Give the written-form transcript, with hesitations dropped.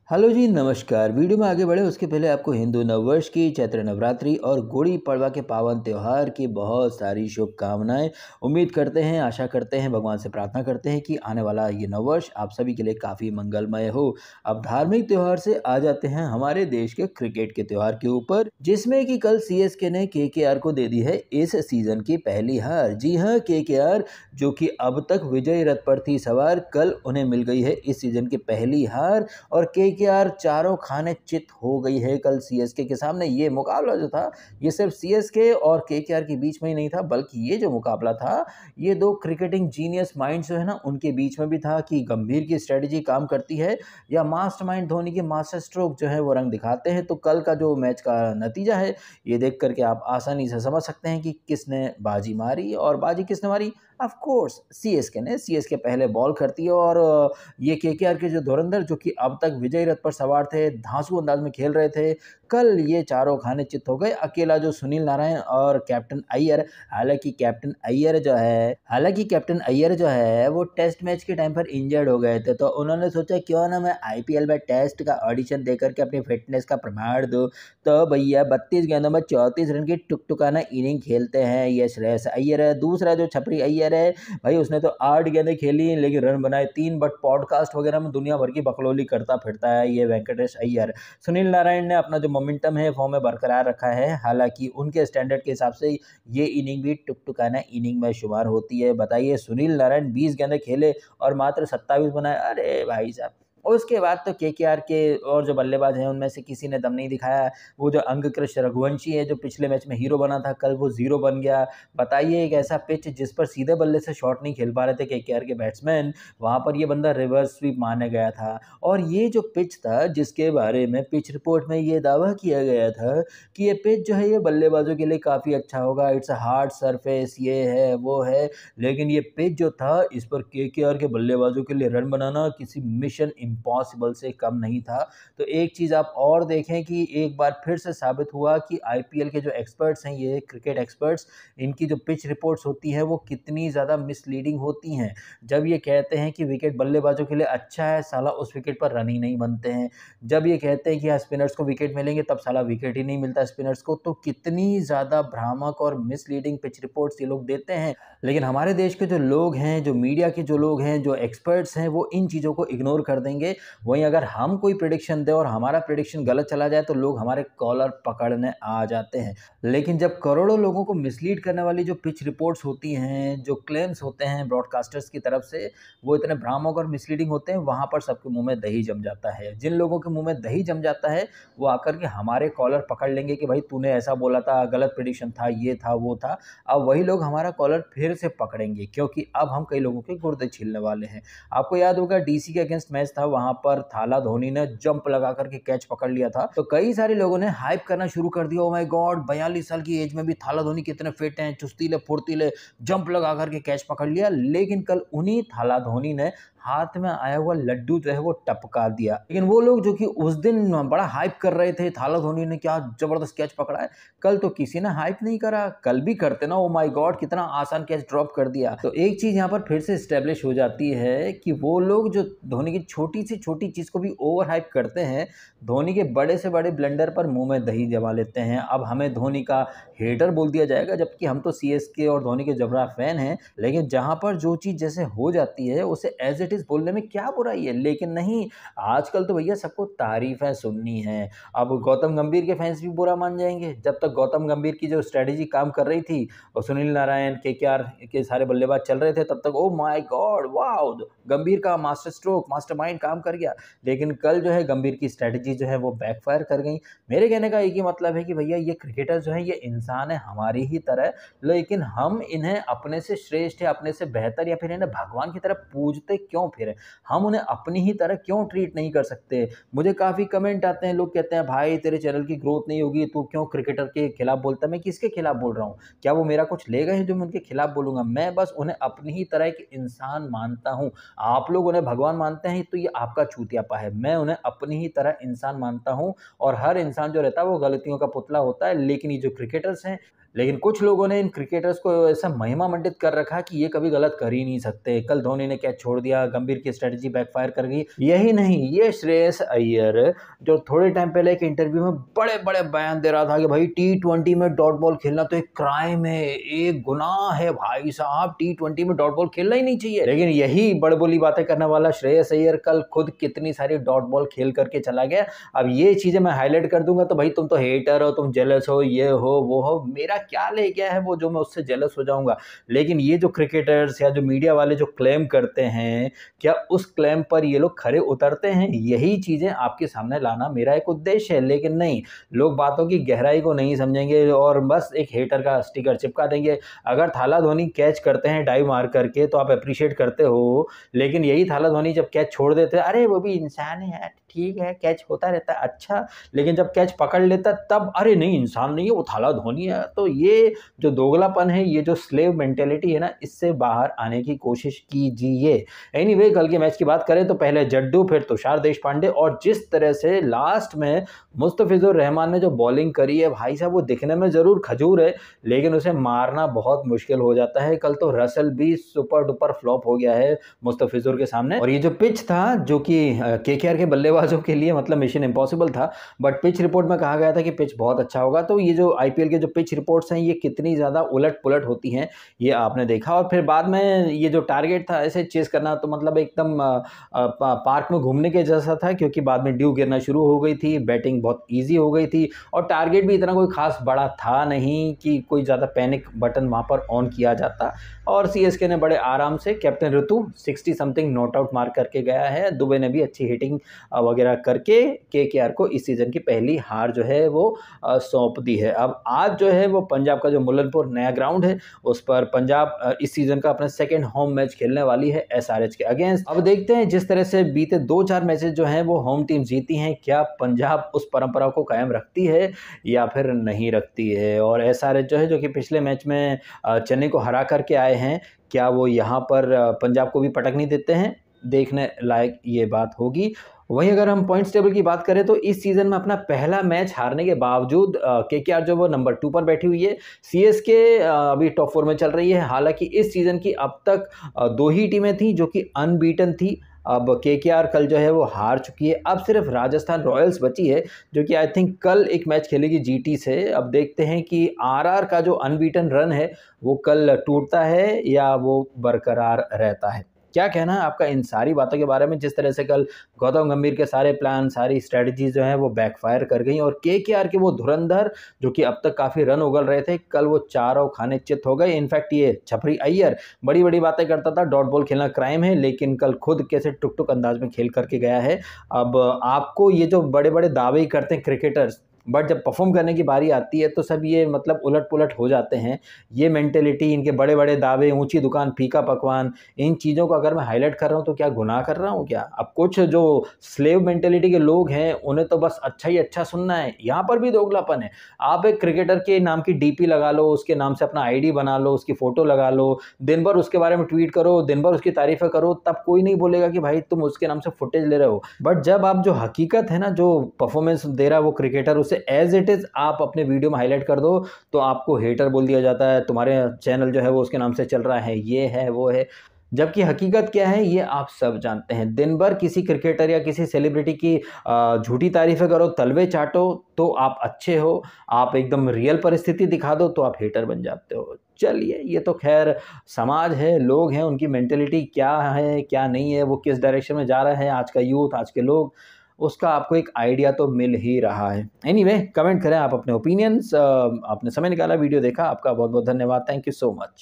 Hello जी, नमस्कार। Video में आगे बढ़े उसके पहले आपको हिंदू नववर्ष की, चैत्र नवरात्रि और गुड़ी पड़वा के पावन त्योहार की बहुत सारी शुभकामनाएं। उम्मीद करते हैं, आशा करते हैं, भगवान से प्रार्थना करते हैं कि आने वाला ये नववर्ष आप सभी के लिए काफ़ी मंगलमय हो। अब धार्मिक त्योहार से आ जाते हैं हमारे देश के क्रिकेट के त्योहार के ऊपर, जिसमें कि कल सीएसके ने केकेआर को दे दी है इस सीजन की पहली हार। जी हाँ, केकेआर जो कि अब तक विजयी रथ पर थी सवार, कल उन्हें मिल गई है इस सीजन की पहली हार और केकेआर चारों खाने चित हो गई है कल सीएसके के सामने। ये मुकाबला जो था, ये सिर्फ सीएसके और केकेआर के बीच में ही नहीं था, बल्कि ये जो मुकाबला था, ये दो क्रिकेटिंग जीनियस माइंड्स जो है ना, उनके बीच में भी था कि गंभीर की स्ट्रेटजी काम करती है या मास्टरमाइंड धोनी के मास्टर स्ट्रोक जो है वो रंग दिखाते हैं। तो कल का जो मैच का नतीजा है, ये देख करके आप आसानी से समझ सकते हैं कि किसने बाजी मारी, और बाजी किसने मारी? ऑफ कोर्स सीएसके ने। सीएसके पहले बॉल करती है और ये केकेआर के जो धुरंधर, जो कि अब तक विजयी रथ पर सवार थे, धांसू अंदाज में खेल रहे थे, कल ये चारों खाने चित हो गए। अकेला जो सुनील नारायण और कैप्टन अय्यर, हालांकि कैप्टन अय्यर जो है वो टेस्ट मैच के टाइम पर इंजर्ड हो गए थे, तो उन्होंने सोचा क्यों ना मैं आईपीएल में टेस्ट का ऑडिशन देकर के अपनी फिटनेस का प्रमाण दूं। तो भैया 32 गेंदों में 34 रन की टुकटुकाना इनिंग खेलते हैं ये श्रेयस अय्यर है। दूसरा जो छपरी अय्यर है भाई, उसने तो 8 गेंदें खेली लेकिन रन बनाए 3, बट पॉडकास्ट वगैरह में दुनिया भर की बकलोली करता फिरता है ये वेंकटेश अय्यर। सुनील नारायण ने अपना जो मोमेंटम है फॉर्म में बरकरार रखा है, हालांकि उनके स्टैंडर्ड के हिसाब से ये इनिंग भी टुकटुकाना इनिंग में शुमार होती है। बताइए, सुनील नारायण 20 गेंदें खेले और मात्र 27 बनाए। अरे भाई साहब! उसके बाद तो केकेआर के और जो बल्लेबाज हैं उनमें से किसी ने दम नहीं दिखाया। वो जो अंगकृष रघुवंशी है, जो पिछले मैच में हीरो बना था, कल वो ज़ीरो बन गया। बताइए, एक ऐसा पिच जिस पर सीधे बल्ले से शॉट नहीं खेल पा रहे थे केकेआर के बैट्समैन, वहाँ पर ये बंदा रिवर्स स्वीप मारने गया था। और ये जो पिच था, जिसके बारे में पिच रिपोर्ट में ये दावा किया गया था कि ये पिच जो है ये बल्लेबाजों के लिए काफ़ी अच्छा होगा, इट्स अ हार्ड सरफेस, ये है वो है, लेकिन ये पिच जो था, इस पर केकेआर के बल्लेबाजों के लिए रन बनाना किसी मिशन इम्पॉसिबल से कम नहीं था। तो एक चीज़ आप और देखें कि एक बार फिर से साबित हुआ कि आईपीएल के जो एक्सपर्ट्स हैं, ये क्रिकेट एक्सपर्ट्स, इनकी जो पिच रिपोर्ट्स होती हैं वो कितनी ज़्यादा मिसलीडिंग होती हैं। जब ये कहते हैं कि विकेट बल्लेबाजों के लिए अच्छा है, साला उस विकेट पर रन ही नहीं बनते हैं। जब ये कहते हैं कि हाँ स्पिनर्स को विकेट मिलेंगे, तब साला विकेट ही नहीं मिलता स्पिनर्स को। तो कितनी ज़्यादा भ्रामक और मिसलीडिंग पिच रिपोर्ट्स ये लोग देते हैं। लेकिन हमारे देश के जो लोग हैं, जो मीडिया के जो लोग हैं, जो एक्सपर्ट्स हैं, वो इन चीज़ों को इग्नोर कर देंगे। वहीं अगर हम कोई प्रेडिक्शन दें और हमारा प्रेडिक्शन गलत चला जाए, तो लोग हमारे कॉलर पकड़ने आ जाते हैं। लेकिन जब करोड़ों लोगों को मिसलीड करने वाली जो पिच रिपोर्ट्स होती हैं, जो क्लेम्स होते हैं ब्रॉडकास्टर्स की तरफ से, वो इतने भ्रामक और मिसलीडिंग होते हैं, वहाँ पर सबके मुंह में दही जम जाता है। जिन लोगों के मुंह में दही जम जाता है, वो आकर के हमारे कॉलर पकड़ लेंगे कि भाई तूने ऐसा बोला था, गलत प्रेडिक्शन था, ये था, वो था। अब वही लोग हमारा कॉलर फिर से पकड़ेंगे, क्योंकि अब हम कई लोगों के गुर्दे छीलने वाले हैं। आपको याद होगा डीसी के अगेंस्ट मैच था, वहां पर थाला धोनी ने जंप लगा करके कैच पकड़ लिया था, तो कई सारे लोगों ने हाइप करना शुरू कर दिया। ओ माय गॉड, 42 साल की एज में भी थाला धोनी कितने फिट हैं, चुस्तीले फुर्तीले, जंप लगा करके कैच पकड़ लिया। लेकिन कल उन्हीं थाला धोनी ने हाथ में आया हुआ लड्डू जो है वो टपका दिया। लेकिन वो लोग जो कि उस दिन बड़ा हाइप कर रहे थे, थाला धोनी ने क्या जबरदस्त कैच पकड़ा है, कल तो किसी ने हाइप नहीं करा। कल भी करते ना, ओ माय गॉड कितना आसान कैच ड्रॉप कर दिया। तो एक चीज यहाँ पर फिर से स्टेब्लिश हो जाती है कि वो लोग जो धोनी की छोटी से छोटी चीज को भी ओवर हाइप करते हैं, धोनी के बड़े से बड़े ब्लंडर पर मुंह में दही जमा लेते हैं। अब हमें धोनी का हेटर बोल दिया जाएगा, जबकि हम तो सीएसके और धोनी के जबरा फैन हैं। लेकिन जहां पर जो चीज जैसे हो जाती है, उसे एज इट इज बोलने में क्या बुराई है। लेकिन नहीं, आजकल तो भैया सबको तारीफें सुननी है। अब गौतम गंभीर के फैंस भी बुरा मान जाएंगे। जब तक गौतम गंभीर की जो स्ट्रेटेजी काम कर रही थी और सुनील नारायण केकेआर के सारे बल्लेबाज चल रहे थे, तब तक ओ माय गॉड वाओ, गंभीर का मास्टर स्ट्रोक, मास्टरमाइंड काम कर गया। लेकिन कल जो है गंभीर की स्ट्रेटेजी जो है वो बैकफायर कर गई। मेरे कहने का एक ही मतलब है कि भैया ये क्रिकेटर जो है ये इंसान है हमारी ही तरह, लेकिन हम इन्हें अपने से श्रेष्ठ या अपने से बेहतर या फिर इन्हें भगवान की तरह पूजते क्यों फिर? हम उन्हें अपनी ही तरह क्यों ट्रीट नहीं कर सकते? मुझे काफ़ी कमेंट आते हैं, लोग कहते हैं भाई तेरे चैनल की ग्रोथ नहीं होगी, तू क्यों क्रिकेटर के खिलाफ बोलता है? मैं किसके खिलाफ बोल रहा हूँ? क्या वो मेरा कुछ ले गए हैं जो मैं उनके खिलाफ बोलूँगा? मैं बस उन्हें अपनी ही तरह के इंसान मानता हूँ। आप लोग उन्हें भगवान मानते हैं तो ये आपका चूतियापा है। मैं उन्हें अपनी ही तरह इंसान मानता हूँ, और हर इंसान जो रहता है वो गलतियों का पुतला होता है। लेकिन ये जो क्रिकेटर्स हैं, लेकिन कुछ लोगों ने इन क्रिकेटर्स को ऐसा महिमा मंडित कर रखा कि ये कभी गलत कर ही नहीं सकते। कल धोनी ने कैच छोड़ दिया, गंभीर की स्ट्रेटजी बैकफायर कर गई। यही नहीं, ये श्रेयस अय्यर जो थोड़े टाइम पहले एक इंटरव्यू में बड़े बड़े बयान दे रहा था कि भाई T20 में डॉट बॉल खेलना तो एक क्राइम है, एक गुनाह है भाई साहब, T20 में डॉट बॉल खेलना ही नहीं चाहिए। लेकिन यही बड़बोली बातें करने वाला श्रेयस अय्यर कल खुद कितनी सारी डॉट बॉल खेल करके चला गया। अब ये चीजें मैं हाईलाइट कर दूंगा तो भाई तुम तो हेटर हो, तुम जेलस हो, ये हो वो हो, मेरा क्या ले गया है वो जो मैं उससे जेलस हो जाऊंगा। लेकिन ये जो क्रिकेटर्स या जो मीडिया वाले जो क्लेम करते हैं, क्या उस क्लेम पर ये लोग खरे उतरते हैं? यही चीजें आपके सामने लाना मेरा एक उद्देश्य है। लेकिन नहीं, लोग बातों की गहराई को नहीं समझेंगे और बस एक हेटर का स्टिकर चिपका देंगे। अगर थाला धोनी कैच करते हैं डाइव मार करके तो आप अप्रिशिएट करते हो, लेकिन यही थाला धोनी जब कैच छोड़ देते हैं, अरे वो भी इंसान है, ठीक है कैच होता रहता है, अच्छा। लेकिन जब कैच पकड़ लेता तब अरे नहीं इंसान नहीं है वो थाला धोनी है। तो ये जो दोगलापन है, ये जो स्लेव मेंटेलिटी है ना, इससे बाहर आने की कोशिश कीजिए। एनीवे, कल के मैच की बात करें तो पहले जड्डू, फिर तुषार देशपांडे, और जिस तरह से लास्ट में मुस्तफिजुर रहमान ने जो बॉलिंग करी है भाई साहब, वो दिखने में जरूर खजूर है लेकिन उसे मारना बहुत मुश्किल हो जाता है। कल तो रसल भी सुपर डुपर फ्लॉप हो गया है मुस्तफिजुर के सामने। और ये जो पिच था जो कि केकेआर के बल्लेबाजों के लिए मतलब मिशन इम्पॉसिबल था, बट पिच रिपोर्ट में कहा गया था कि पिच बहुत अच्छा होगा। तो ये जो आईपीएल के जो पिच रिपोर्ट्स हैं ये कितनी ज़्यादा उलट पुलट होती हैं ये आपने देखा। और फिर बाद में ये जो टारगेट था ऐसे चेस करना तो मतलब एकदम पार्क में घूमने के जैसा था, क्योंकि बाद में ड्यू गिरना शुरू हो गई थी, बैटिंग बहुत ईजी हो गई थी और टारगेट भी इतना कोई खास बड़ा था नहीं कि कोई ज़्यादा पैनिक बटन वहाँ पर ऑन किया जाता। और सीएसके ने बड़े आराम से, captain Ritu 60 something not out मार करके गया है। दुबे ने भी अच्छी हिटिंग वगैरह करके केकेआर को इस सीज़न की पहली हार जो है वो सौंप दी है। अब आज जो है वो पंजाब का जो मुल्लनपुर नया ग्राउंड है उस पर पंजाब इस सीज़न का अपना सेकंड होम मैच खेलने वाली है एसआरएच के अगेंस्ट। अब देखते हैं जिस तरह से बीते 2-4 मैचेस जो हैं वो होम टीम जीती हैं, क्या पंजाब उस परंपरा को कायम रखती है या फिर नहीं रखती है। और एसआरएच जो है, जो कि पिछले मैच में चेन्नई को हरा करके आए हैं, क्या वो यहाँ पर पंजाब को भी पटक नहीं देते हैं? देखने लायक ये बात होगी। वहीं अगर हम पॉइंट्स टेबल की बात करें तो इस सीजन में अपना पहला मैच हारने के बावजूद केकेआर जो वो नंबर 2 पर बैठी हुई है। सीएसके अभी टॉप 4 में चल रही है। हालांकि इस सीजन की अब तक 2 ही टीमें थी जो कि अनबीटन थी। अब केकेआर कल जो है वो हार चुकी है। अब सिर्फ राजस्थान रॉयल्स बची है जो कि आई थिंक कल एक मैच खेलेगी जीटी से। अब देखते हैं कि आरआर का जो अनबीटन रन है वो कल टूटता है या वो बरकरार रहता है। क्या कहना है आपका इन सारी बातों के बारे में, जिस तरह से कल गौतम गंभीर के सारे प्लान, सारी स्ट्रेटजीज जो हैं वो बैकफायर कर गई और केकेआर के वो धुरंधर जो कि अब तक काफ़ी रन उगल रहे थे, कल वो चारों खाने चित हो गए। इनफैक्ट ये छपरी अय्यर बड़ी बड़ी बातें करता था, डॉट बॉल खेलना क्राइम है, लेकिन कल खुद कैसे टुक टुक अंदाज में खेल करके गया है। अब आपको ये जो बड़े बड़े दावे ही करते हैं क्रिकेटर्स, बट जब परफॉर्म करने की बारी आती है तो सब ये मतलब उलट पुलट हो जाते हैं। ये मेंटेलिटी, इनके बड़े बड़े दावे, ऊंची दुकान फीका पकवान, इन चीज़ों को अगर मैं हाईलाइट कर रहा हूँ तो क्या गुनाह कर रहा हूँ क्या? अब कुछ जो स्लेव मेंटेलिटी के लोग हैं उन्हें तो बस अच्छा ही अच्छा सुनना है। यहाँ पर भी दोगलापन है। आप एक क्रिकेटर के नाम की डीपी लगा लो, उसके नाम से अपना आईडी बना लो, उसकी फ़ोटो लगा लो, दिन भर उसके बारे में ट्वीट करो, दिन भर उसकी तारीफ़ें करो, तब कोई नहीं बोलेगा कि भाई तुम उसके नाम से फुटेज ले रहे हो। बट जब आप जो हकीकत है ना, जो परफॉर्मेंस दे रहा है वो क्रिकेटर, उसे एज इट इज़ आप अपने वीडियो में हाईलाइट कर दो तो आपको हेटर बोल दिया जाता है, तुम्हारे चैनल जो है वो उसके नाम से चल रहा है, ये है वो है। जबकि हकीकत क्या है ये आप सब जानते हैं। दिन भर किसी क्रिकेटर या किसी सेलिब्रिटी की झूठी तारीफें करो, तलवे चाटो तो आप अच्छे हो, आप एकदम रियल परिस्थिति दिखा दो तो आप हेटर बन जाते हो। चलिए, ये तो खैर समाज है, लोग हैं, उनकी मेंटेलिटी क्या है क्या नहीं है, वो किस डायरेक्शन में जा रहा है आज का यूथ, आज के लोग, उसका आपको एक आइडिया तो मिल ही रहा है। एनीवे, कमेंट करें आप अपने ओपिनियंस। आपने समय निकाला, वीडियो देखा, आपका बहुत बहुत धन्यवाद। Thank you so much.